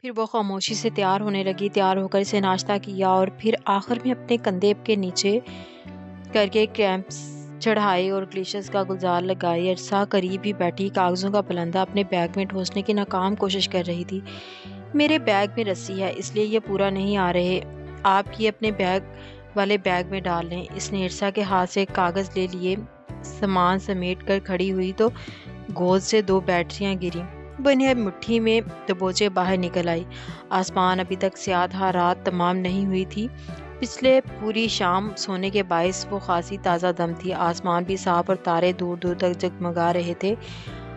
پھر وہ خاموشی سے تیار ہونے لگی، تیار ہو کر اسے ناشتہ کیا اور پھر آخر میں اپنے کندھے کے نیچے کر کے کریمپس چڑھائے اور گلیشرز کا گلزار لگائی۔ ارسا قریب ہی بیٹھی کاغذوں کا پلندہ اپنے بیگ میں ٹھوسنے کی ناکام کوشش کر رہی تھی۔ میرے بیگ میں رسی ہے، اس لیے یہ پورا نہیں آ رہے، آپ یہ اپنے بیگ والے بیگ میں ڈال لیں۔ اس نے ارسا کے ہاتھ سے کاغذ لے لیے، سامان سمیٹ کر کھڑی ہوئی تو گود سے 2 بیٹریاں گریں۔ وہ انہیں مٹھی میں دبوچے باہر نکل آئی۔ آسمان ابھی تک سیاہ تھا، رات تمام نہیں ہوئی تھی۔ پچھلے پوری شام سونے کے باعث وہ خاصی تازہ دم تھی۔ آسمان بھی صاف اور تارے دور دور تک جگمگا رہے تھے۔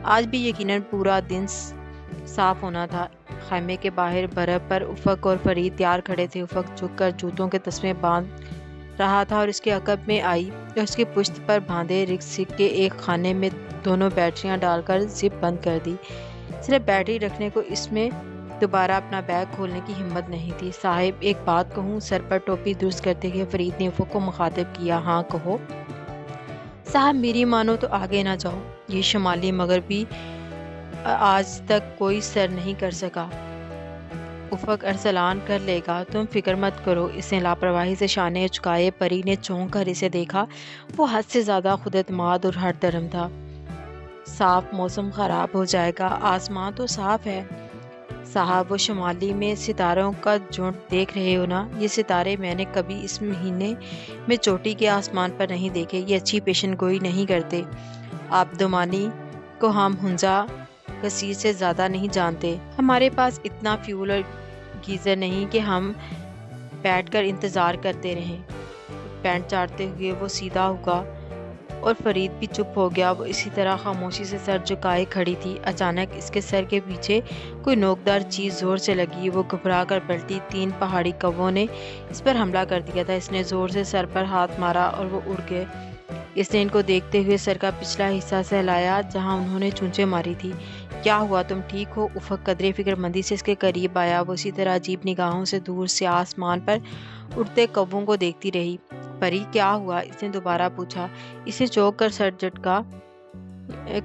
آج بھی یقیناً پورا دن صاف ہونا تھا۔ خیمے کے باہر برف پر افق اور فرید تیار کھڑے تھے۔ افق جھک کر جوتوں کے تسمے باندھ رہا تھا اور اس کے عقب میں آئی اور اس کی پشت پر باندھے رکسک کے ایک خانے میں دونوں بیٹریاں ڈال کر زپ بند کر دی۔ صرف بیٹری رکھنے کو اس میں دوبارہ اپنا بیگ کھولنے کی ہمت نہیں تھی۔ صاحب ایک بات کہوں؟ سر پر ٹوپی درست کرتے ہوئے فرید نے افق کو مخاطب کیا۔ ہاں کہو۔ صاحب میری مانو تو آگے نہ جاؤ، یہ شمالی مغربی آج تک کوئی سر نہیں کر سکا۔ افق ارسلان کر لے گا، تم فکر مت کرو۔ اس نے لاپرواہی سے شانے جھکائے۔ پری نے چونک کر اسے دیکھا۔ وہ حد سے زیادہ خود اعتماد اور ہٹ درم تھا۔ صاف موسم خراب ہو جائے گا، آسمان تو صاف ہے۔ صاحب وہ شمالی میں ستاروں کا جھنڈ دیکھ رہے ہو نا؟ یہ ستارے میں نے کبھی اس مہینے میں چوٹی کے آسمان پر نہیں دیکھے۔ یہ اچھی پیشن گوئی نہیں کرتے۔ آبدمانی کو ہم ہنزا کثیر سے زیادہ نہیں جانتے۔ ہمارے پاس اتنا فیول اور گیزر نہیں کہ ہم بیٹھ کر انتظار کرتے رہیں۔ پینٹ چاٹتے ہوئے وہ سیدھا ہوگا اور فرید بھی چپ ہو گیا۔ وہ اسی طرح خاموشی سے سر جھکائے کھڑی تھی۔ اچانک اس کے سر کے پیچھے کوئی نوکدار چیز زور سے لگی۔ وہ گھبرا کر پلٹی۔ 3 پہاڑی کووں نے اس پر حملہ کر دیا تھا۔ اس نے زور سے سر پر ہاتھ مارا اور وہ اڑ گئے۔ اس نے ان کو دیکھتے ہوئے سر کا پچھلا حصہ سہلایا جہاں انہوں نے چونچیں ماری تھی۔ کیا ہوا؟ تم ٹھیک ہو؟ افق قدرے فکر مندی سے اس کے قریب آیا۔ وہ اسی طرح عجیب نگاہوں سے دور سے آسمان پر اڑتے کووں کو دیکھتی رہی۔ پری کیا ہوا؟ اس نے دوبارہ پوچھا۔ اس نے چونک کر سر جھٹکا۔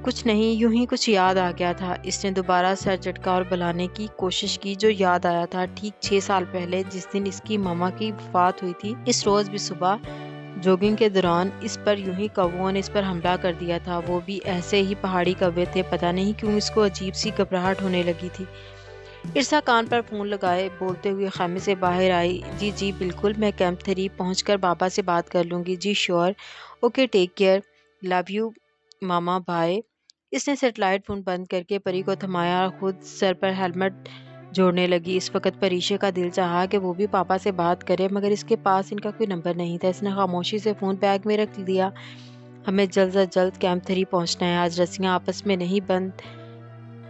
کچھ نہیں، یوں ہی کچھ یاد آ گیا تھا۔ اس نے دوبارہ سر جھٹکا اور بلانے کی کوشش کی۔ جو یاد آیا تھا؟ ٹھیک 6 سال پہلے جس دن اس کی ماما کی وفات ہوئی تھی، اس روز بھی صبح جوگنگ کے دوران اس پر یوں ہی کووں نے اس پر حملہ کر دیا تھا۔ وہ بھی ایسے ہی پہاڑی کوے تھے۔ پتہ نہیں کیوں اس کو عجیب سی گھبراہٹ ہونے لگی تھی۔ ارسا کان پر فون لگائے بولتے ہوئے خیمے سے باہر آئی۔ جی بالکل، میں کیمپ 3 پہنچ کر بابا سے بات کر لوں گی۔ جی sure, okay, take care, love you mama, bye. اس نے سیٹلائٹ فون بند کر کے پری کو تھمایا اور خود سر پر ہیلمٹ جوڑنے لگی۔ اس وقت پریشے کا دل چاہا کہ وہ بھی پاپا سے بات کرے، مگر اس کے پاس ان کا کوئی نمبر نہیں تھا۔ اس نے خاموشی سے فون بیگ میں رکھ دیا۔ ہمیں جلد از جلد کیمپ 3 پہنچنا ہے۔ آج رسیاں آپس میں نہیں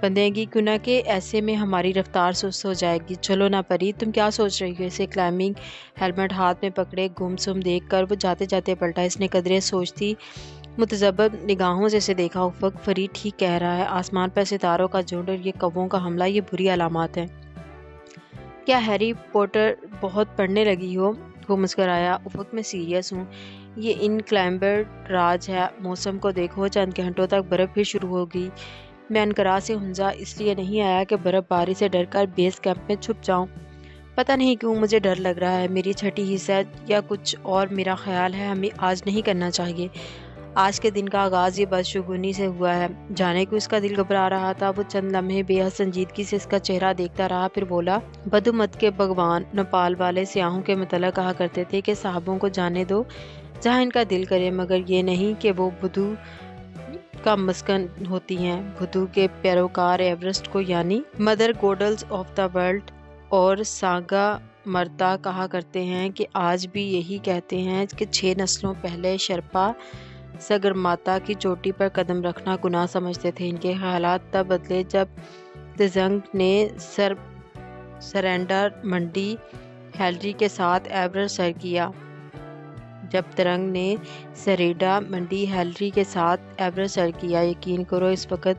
بندھیں گی، کیوں نہ کہ ایسے میں ہماری رفتار سست ہو جائے گی۔ چلو نا پری، تم کیا سوچ رہی ہو؟ اسے کلائمبنگ ہیلمٹ ہاتھ میں پکڑے گم سم دیکھ کر وہ جاتے جاتے پلٹا۔ اس نے قدرے سوچتی متذبذب نگاہوں سے اسے دیکھا۔ افق، فرید ٹھیک کہہ رہا ہے، آسمان پر ستاروں کا جھنڈ اور یہ کووں کا حملہ، یہ بری علامات ہیں۔ کیا ہیری پوٹر بہت پڑھنے لگی ہو؟ وہ مسکرایا۔ افق، میں سیریس ہوں، یہ ان کلائمبر راج ہے۔ موسم کو دیکھو، چند گھنٹوں تک برف پھر شروع ہوگی۔ میں انقرہ سے ہنزا اس لیے نہیں آیا کہ برف باری سے ڈر کر بیس کیمپ میں چھپ جاؤں۔ پتہ نہیں کیوں مجھے ڈر لگ رہا ہے، میری چھٹی حصہ یا کچھ اور۔ میرا خیال ہے ہمیں آج نہیں کرنا چاہیے۔ آج کے دن کا آغاز یہ بدشگونی سے ہوا ہے۔ جانے کو اس کا دل گھبرا رہا تھا۔ وہ چند لمحے بے حد سنجیدگی سے اس کا چہرہ دیکھتا رہا، پھر بولا، بدو مت کے بھگوان نیپال والے سیاحوں کے متعلق کہا کرتے تھے کہ صاحبوں کو جانے دو جہاں ان کا دل کرے، مگر یہ نہیں کہ وہ بدو کا مسکن ہوتی ہیں۔ بدو کے پیروکار ایورسٹ کو یعنی مدر گوڈلز آف دا ورلڈ اور سانگا مرتا کہا کرتے ہیں کہ آج بھی یہی کہتے ہیں کہ 6 نسلوں پہلے شرپا سگرماتا کی چوٹی پر قدم رکھنا گناہ سمجھتے تھے۔ ان کے خیالات تب بدلے جب تزنگ نے سرینڈا منڈی ہیلری کے ساتھ ایورسٹ سر کیا۔ جب ترنگ نے سریڈا منڈی ہیلری کے ساتھ ایورسٹ سر کیا۔ یقین کرو اس وقت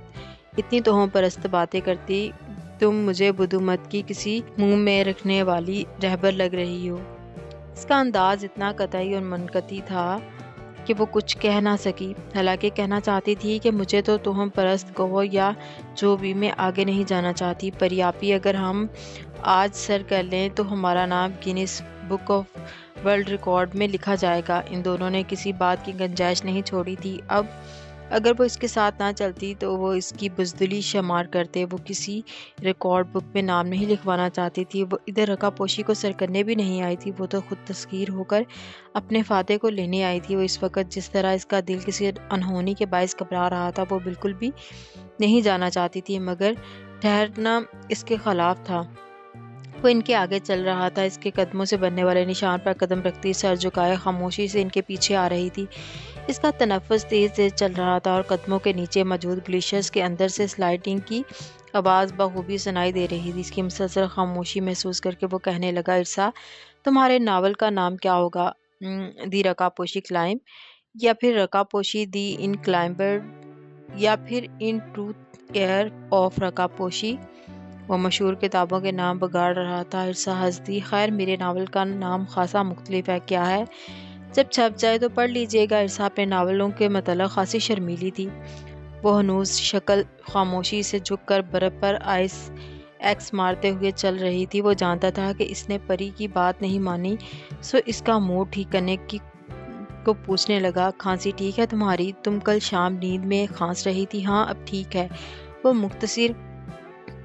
اتنی توہم پرست باتیں کرتی تم مجھے بدو مت کی کسی منہ میں رکھنے والی رہبر لگ رہی ہو۔ اس کا انداز اتنا قطعی اور منقطع تھا کہ وہ کچھ کہہ نہ سکی، حالانکہ کہنا چاہتی تھی کہ مجھے تو تہم پرست کہو یا جو بھی، میں آگے نہیں جانا چاہتی۔ پری آپی، اگر ہم آج سر کر لیں تو ہمارا نام Guinness book of world record میں لکھا جائے گا۔ ان دونوں نے کسی بات کی گنجائش نہیں چھوڑی تھی۔ اب اگر وہ اس کے ساتھ نہ چلتی تو وہ اس کی بزدلی شمار کرتے۔ وہ کسی ریکارڈ بک میں نام نہیں لکھوانا چاہتی تھی، وہ ادھر رکا پوشی کو سر کرنے بھی نہیں آئی تھی، وہ تو خود تسخیر ہو کر اپنے فاتح کو لینے آئی تھی۔ وہ اس وقت جس طرح اس کا دل کسی انہونی کے باعث گھبرا رہا تھا، وہ بالکل بھی نہیں جانا چاہتی تھی، مگر ٹھہرنا اس کے خلاف تھا۔ وہ ان کے آگے چل رہا تھا، اس کے قدموں سے بننے والے نشان پر قدم رکھتی، سر جھکائے خاموشی سے ان کے پیچھے آ رہی تھی۔ اس کا تنفس تیز تیز چل رہا تھا اور قدموں کے نیچے موجود گلیشیئرز کے اندر سے سلائڈنگ کی آواز بخوبی سنائی دے رہی تھی۔ اس کی مسلسل خاموشی محسوس کر کے وہ کہنے لگا، ارسا، تمہارے ناول کا نام کیا ہوگا؟ دی رکا پوشی کلائمب، یا پھر رکا پوشی دی ان کلائمبر، یا پھر ان ٹروتھ ایئر آف رکا پوشی؟ وہ مشہور کتابوں کے نام بگاڑ رہا تھا۔ ارسا ہنس دی، خیر میرے ناول کا نام خاصا مختلف ہے۔ کیا ہے؟ جب چھپ جائے تو پڑھ لیجئے گا۔ ارسا اپنے ناولوں کے متعلق خاصی شرمیلی تھی۔ وہ ہنوز شکل خاموشی سے جھک کر برف پر آئس ایکس مارتے ہوئے چل رہی تھی۔ وہ جانتا تھا کہ اس نے پری کی بات نہیں مانی، سو اس کا موڈ ٹھیک کرنے کو پوچھنے لگا، کھانسی ٹھیک ہے تمہاری؟ تم کل شام نیند میں کھانس رہی تھی۔ ہاں اب ٹھیک ہے، وہ مختصر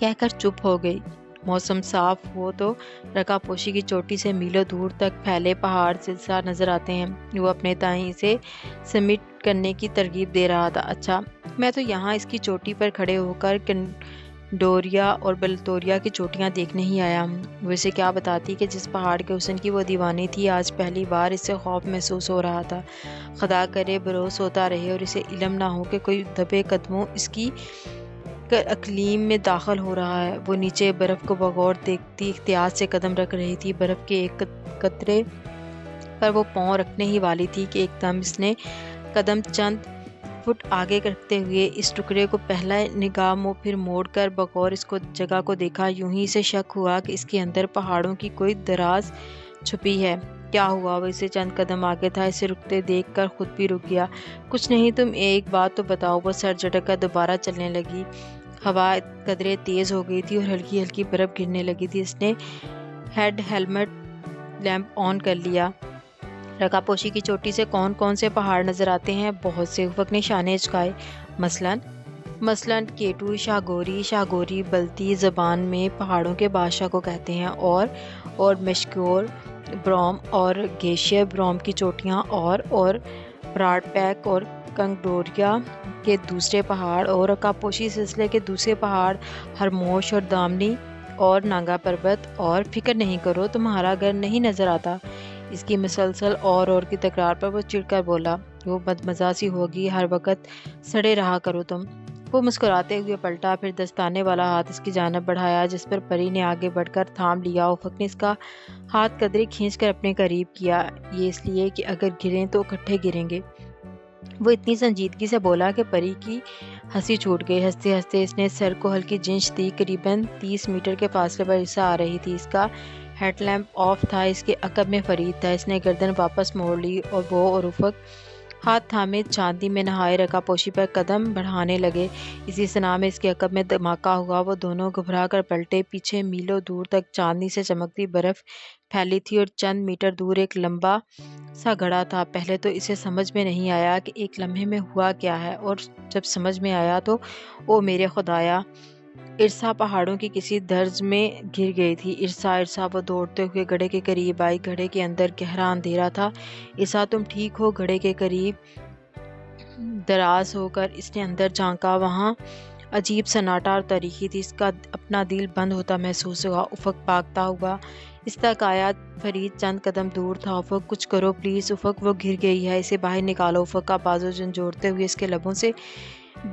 کہہ کر چپ ہو گئی۔ موسم صاف ہو تو رکا پوشی کی چوٹی سے میلوں دور تک پھیلے پہاڑ سلسلہ نظر آتے ہیں۔ وہ اپنے تئیں اسے سمٹ کرنے کی ترغیب دے رہا تھا۔ اچھا، میں تو یہاں اس کی چوٹی پر کھڑے ہو کر کنڈوریا اور بلتوریا کی چوٹیاں دیکھنے ہی آیا ہوں۔ وہ اسے کیا بتاتی کہ جس پہاڑ کے حسن کی وہ دیوانی تھی، آج پہلی بار اسے خوف محسوس ہو رہا تھا۔ خدا کرے بروز ہوتا رہے اور اسے علم نہ ہو کہ کوئی دبے قدموں اس کی اقلیم میں داخل ہو رہا ہے۔ وہ نیچے برف کو بغور دیکھتی احتیاط سے قدم رکھ رہی تھی۔ برف کے ایک قطرے پر وہ پاؤں رکھنے ہی والی تھی کہ ایک دم اس نے قدم چند فٹ آگے رکھتے ہوئے اس ٹکڑے کو پہلا نگاہ پھر موڑ کر بغور اس کو جگہ کو دیکھا۔ یوں ہی اسے شک ہوا کہ اس کے اندر پہاڑوں کی کوئی دراز چھپی ہے۔ کیا ہوا؟ وہ اسے چند قدم آگے تھا، اسے رکتے دیکھ کر خود بھی رک گیا۔ کچھ نہیں، تم ایک بات تو بتاؤ۔ وہ سر جھٹک کر دوبارہ چلنے لگی۔ ہوا قدرے تیز ہو گئی تھی اور ہلکی ہلکی برف گرنے لگی تھی۔ اس نے ہیڈ لیمپ آن کر لیا۔ رکا پوشی کی چوٹی سے کون کون سے پہاڑ نظر آتے ہیں؟ بہت سے، افق نے شانے اچکائے۔ مثلاً کیٹو، شاہگوری بلتی زبان میں پہاڑوں کے بادشاہ کو کہتے ہیں، اور مشکور بروم اور گیشیر بروم کی چوٹیاں، اور براڈ پیک اور کنگڈوریا کے دوسرے پہاڑ، اور رکا پوشی سلسلے کے دوسرے پہاڑ ہرموش اور دامنی اور نانگا پربت۔ اور فکر نہیں کرو، تمہارا گھر نہیں نظر آتا۔ اس کی مسلسل اور کی تکرار پر وہ چڑھ کر بولا، وہ بدمزہ سی ہوگی، ہر وقت سڑے رہا کرو تم۔ وہ مسکراتے ہوئے پلٹا، پھر دستانے والا ہاتھ اس کی جانب بڑھایا، جس پر پری نے آگے بڑھ کر تھام لیا۔ افق نے اس کا ہاتھ قدرے کھینچ کر اپنے قریب کیا، یہ اس لیے کہ اگر گریں تو اکٹھے گریں گے۔ وہ اتنی سنجیدگی سے بولا کہ پری کی ہنسی چھوٹ گئی۔ ہنستے ہنستے اس نے سر کو ہلکی جنچ دی۔ قریباً 30 میٹر کے فاصلے پر ارسا آ رہی تھی۔ اس کا ہیڈ لیمپ آف تھا، اس کے عقب میں فرید تھا۔ اس نے گردن واپس موڑ لی اور وہ اور افق ہاتھ تھامے چاندی میں نہائے رکا پوشی پر قدم بڑھانے لگے۔ اسی صنع میں اس کے عقب میں دھماکہ ہوا۔ وہ دونوں گھبرا کر پلٹے۔ پیچھے میلوں دور تک چاندنی سے چمکتی برف پھیلی تھی اور چند میٹر دور ایک لمبا سا گڑھا تھا۔ پہلے تو اسے سمجھ میں نہیں آیا کہ ایک لمحے میں ہوا کیا ہے، اور جب سمجھ میں آیا تو او میرے خدایا! ارسا پہاڑوں کی کسی درز میں گر گئی تھی۔ ارسا! وہ دوڑتے ہوئے گڑھے کے قریب آئی۔ گڑھے کے اندر گہرا اندھیرا تھا۔ ارسا، تم ٹھیک ہو؟ گڑھے کے قریب دراز ہو کر اس نے اندر جھانکا۔ وہاں عجیب سناٹا اور تاریکی تھی۔ اس کا اپنا دل بند ہوتا محسوس ہوا۔ افق بھاگتا ہوا اس تک آیا۔ فرید چند قدم دور تھا۔ افق، کچھ کرو پلیز۔ افق، وہ گر گئی ہے، اسے باہر نکالو۔ افق کا بازو جھنجھوڑتے ہوئے اس کے لبوں سے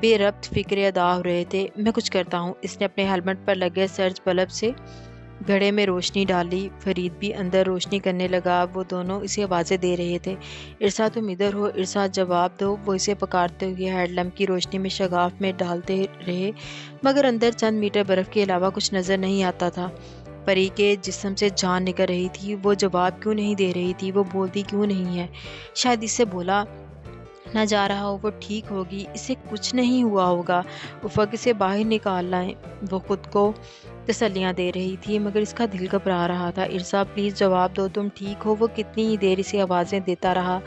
بے ربط فکرے ادا ہو رہے تھے۔ میں کچھ کرتا ہوں۔ اس نے اپنے ہیلمٹ پر لگے سرچ بلب سے گڑھے میں روشنی ڈالی۔ فرید بھی اندر روشنی کرنے لگا۔ وہ دونوں اسے آوازیں دے رہے تھے، ارسا تم ادھر ہو، ارسا جواب دو۔ وہ اسے پکارتے ہوئے ہیڈ لیمپ کی روشنی میں شگاف میں ڈالتے رہے، مگر اندر چند میٹر برف کے علاوہ کچھ نظر نہیں آتا تھا۔ پری کے جسم سے جان نکل رہی تھی۔ وہ جواب کیوں نہیں دے رہی تھی؟ وہ بولتی کیوں نہیں ہے؟ شاید اس سے بولا نہ جا رہا ہو وہ ٹھیک ہوگی، اسے کچھ نہیں ہوا ہوگا، افق اسے باہر نکال لائیں۔ وہ خود کو تسلیاں دے رہی تھی مگر اس کا دل گھبرا رہا تھا۔ ارسا پلیز جواب دو، تم ٹھیک ہو؟ وہ کتنی ہی دیر اسے آوازیں دیتا رہا،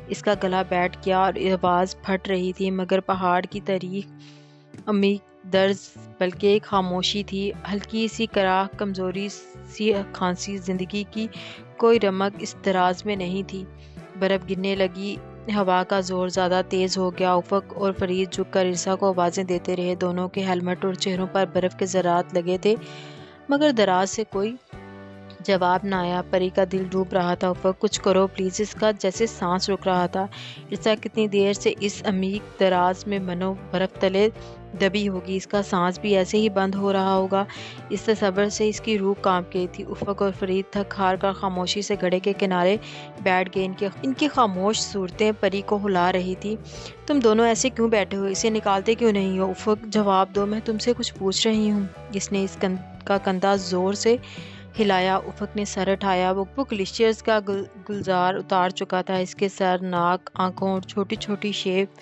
اس کا گلا بیٹھ گیا اور آواز پھٹ رہی تھی مگر پہاڑ کی تاریخ عمیق درز بلکہ ایک خاموشی تھی، ہلکی سی کراہ، کمزوری سی کھانسی، زندگی کی کوئی رمق اس دراز میں نہیں تھی۔ برف گرنے لگی، ہوا کا زور زیادہ تیز ہو گیا۔ افق اور فرید جھک کر ارسا کو آوازیں دیتے رہے، دونوں کے ہیلمٹ اور چہروں پر برف کے ذرات لگے تھے مگر دراز سے کوئی جواب نہ آیا۔ پری کا دل ڈوب رہا تھا۔ افق کچھ کرو پلیز، اس کا جیسے سانس رک رہا تھا۔ ارسا کتنی دیر سے اس عمیق دراز میں منو برف تلے دبی ہوگی، اس کا سانس بھی ایسے ہی بند ہو رہا ہوگا، اس تصور سے اس کی روح کانپ گئی تھی۔ افق اور فرید تھک ہار کر خاموشی سے گڑھے کے کنارے بیٹھ گئے، ان کی خاموش صورتیں پری کو ہلا رہی تھی۔ تم دونوں ایسے کیوں بیٹھے ہو؟ اسے نکالتے کیوں نہیں ہو؟ افق جواب دو، میں تم سے کچھ پوچھ رہی ہوں۔ اس نے اس کا کندھا زور سے ہلایا۔ افق نے سر اٹھایا، وہ گلیشیئرز کا گلزار اتار چکا تھا، اس کے سر، ناک، آنکھوں اور چھوٹی چھوٹی شیپ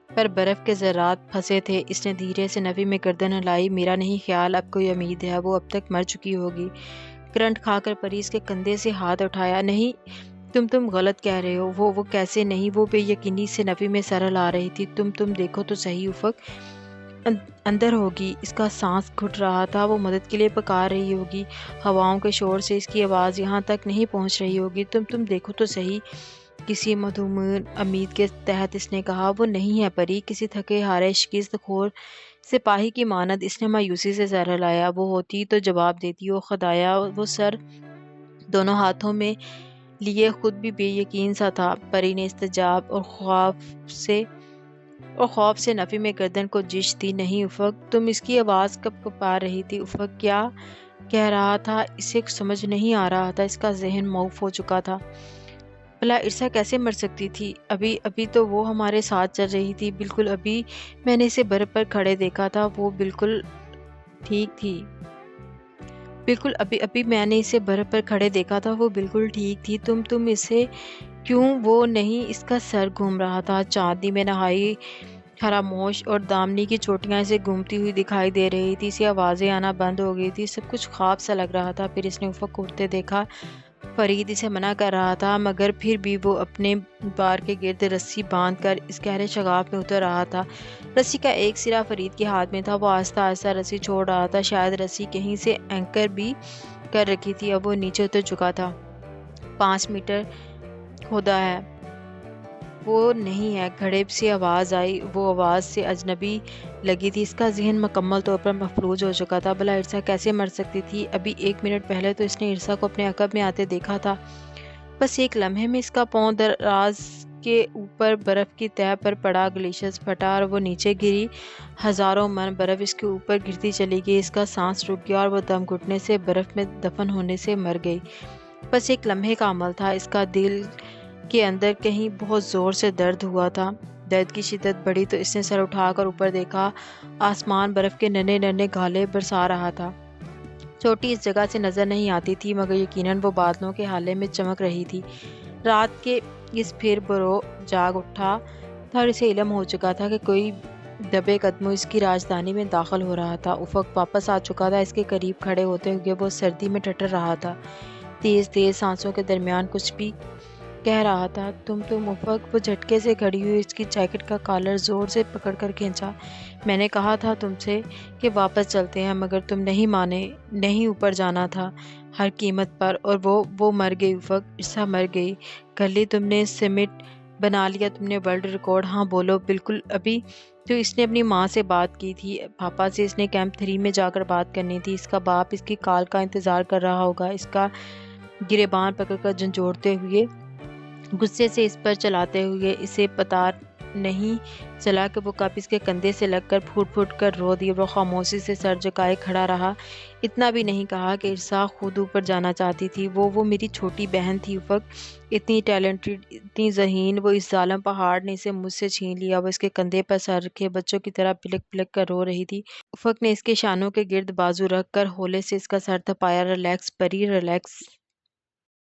پر برف کے ذرات پھنسے تھے۔ اس نے دھیرے سے نفی میں گردن ہلائی، میرا نہیں خیال اب کوئی امید ہے، وہ اب تک مر چکی ہوگی۔ کرنٹ کھا کر پری اس کے کندھے سے ہاتھ اٹھایا، نہیں تم غلط کہہ رہے ہو، وہ کیسے نہیں؟ وہ بے یقینی سے نفی میں سر ہلا رہی تھی۔ تم دیکھو تو صحیح، افق اندر ہوگی، اس کا سانس گھٹ رہا تھا، وہ مدد کے لیے پکار رہی ہوگی، ہواؤں کے شور سے اس کی آواز یہاں تک نہیں پہنچ رہی ہوگی۔ تم دیکھو تو صحیح، کسی مدھومن امید کے تحت اس نے کہا۔ وہ نہیں ہے پری، کسی تھکے ہارے شکست خور سپاہی کی مانند اس نے مایوسی سے سر ہلایا۔ وہ ہوتی تو جواب دیتی، او خدایا، وہ سر دونوں ہاتھوں میں لیے خود بھی بے یقین سا تھا۔ پری نے استجاب اور خوف سے نفی میں گردن کو جش دی، نہیں افق، تم اس کی آواز کب پا رہی تھی؟ افق کیا کہہ رہا تھا اسے سمجھ نہیں آ رہا تھا، اس کا ذہن موف ہو چکا تھا۔ بھلا ارسا کیسے مر سکتی تھی؟ ابھی تو وہ ہمارے ساتھ چل رہی تھی، بالکل ابھی میں نے اسے برف پر کھڑے دیکھا تھا، وہ بالکل ٹھیک تھی۔ بالکل ابھی میں نے اسے برف پر کھڑے دیکھا تھا، وہ بالکل ٹھیک تھی۔ تم اسے کیوں؟ وہ نہیں، اس کا سر گھوم رہا تھا، چاندنی میں نہائی خراموش اور دامنی کی چوٹیاں اسے گھومتی ہوئی دکھائی دے رہی تھی، اسے آوازیں آنا بند ہو گئی تھی، سب کچھ خواب سا لگ رہا تھا۔ پھر اس نے افق کو اٹھتے دیکھا، فرید اسے منع کر رہا تھا مگر پھر بھی وہ اپنے بار کے گرد رسی باندھ کر اس گہرے شگاف میں اتر رہا تھا۔ رسی کا ایک سرا فرید کے ہاتھ میں تھا، وہ آہستہ آہستہ رسی چھوڑ رہا تھا، شاید رسی کہیں سے اینکر بھی کر رکھی تھی، اب وہ نیچے اتر چکا تھا۔ 5 میٹر کھودا ہے، وہ نہیں ہے، گھڑیب سی آواز آئی، وہ آواز سے اجنبی لگی تھی۔ اس کا ذہن مکمل طور پر مفلوج ہو چکا تھا۔ بھلا ارسا کیسے مر سکتی تھی؟ ابھی 1 منٹ پہلے تو اس نے ارسا کو اپنے عقب میں آتے دیکھا تھا، بس ایک لمحے میں اس کا پاؤں دراز کے اوپر برف کی تہہ پر پڑا، گلیشیئر پھٹا اور وہ نیچے گری، ہزاروں من برف اس کے اوپر گرتی چلی گئی، اس کا سانس رک گیا اور وہ دم گھٹنے سے برف میں دفن ہونے سے مر گئی۔ بس ایک لمحے کا عمل تھا۔ اس کا دل کے اندر کہیں بہت زور سے درد ہوا تھا، درد کی شدت بڑھی تو اس نے سر اٹھا کر اوپر دیکھا، آسمان برف کے ننھے ننھے گالے برسا رہا تھا۔ چوٹی اس جگہ سے نظر نہیں آتی تھی مگر یقیناً وہ بادلوں کے ہالے میں چمک رہی تھی۔ رات کے اس پھر برو جاگ اٹھا تھا اور اسے علم ہو چکا تھا کہ کوئی دبے قدموں اس کی راجدھانی میں داخل ہو رہا تھا۔ افق واپس آ چکا تھا، اس کے قریب کھڑے ہوتے ہوئے وہ سردی میں ٹھٹر رہا تھا، تیز تیز سانسوں کے درمیان کچھ بھی کہہ رہا تھا۔ تم افق، وہ جھٹکے سے کھڑی ہوئی اس کی جیکٹ کا کالر زور سے پکڑ کر کھینچا، میں نے کہا تھا تم سے کہ واپس چلتے ہیں مگر تم نہیں مانے، نہیں اوپر جانا تھا ہر قیمت پر، اور وہ مر گئی افق، ارسا مر گئی۔ کر لی تم نے سمٹ بنا لیا تم نے ورلڈ ریکارڈ؟ ہاں بولو، بالکل ابھی تو اس نے اپنی ماں سے بات کی تھی، پاپا سے اس نے کیمپ 3 میں جا کر بات کرنی تھی، اس کا باپ اس کی کال کا انتظار کر رہا ہوگا، اس کا گریبان پکڑ کر جھنجھوڑتے ہوئے، غصے سے اس پر چلاتے ہوئے، اسے پتہ نہیں چلا کہ وہ کب اس کے کندھے سے لگ کر پھوٹ پھوٹ کر رو دی، اور وہ خاموشی سے سر جھکائے کھڑا رہا، اتنا بھی نہیں کہا کہ ارسا خود اوپر جانا چاہتی تھی، وہ میری چھوٹی بہن تھی افق، اتنی ٹیلنٹڈ، اتنی ذہین، وہ اس ظالم پہاڑ نے اسے مجھ سے چھین لیا۔ وہ اس کے کندھے پر سر رکھے بچوں کی طرح پلک پلک کر رو رہی تھی۔ افق نے اس کے شانوں کے گرد بازو رکھ کر ہولے سے اس کا سر تھپایا، ریلیکس پری، ریلیکس۔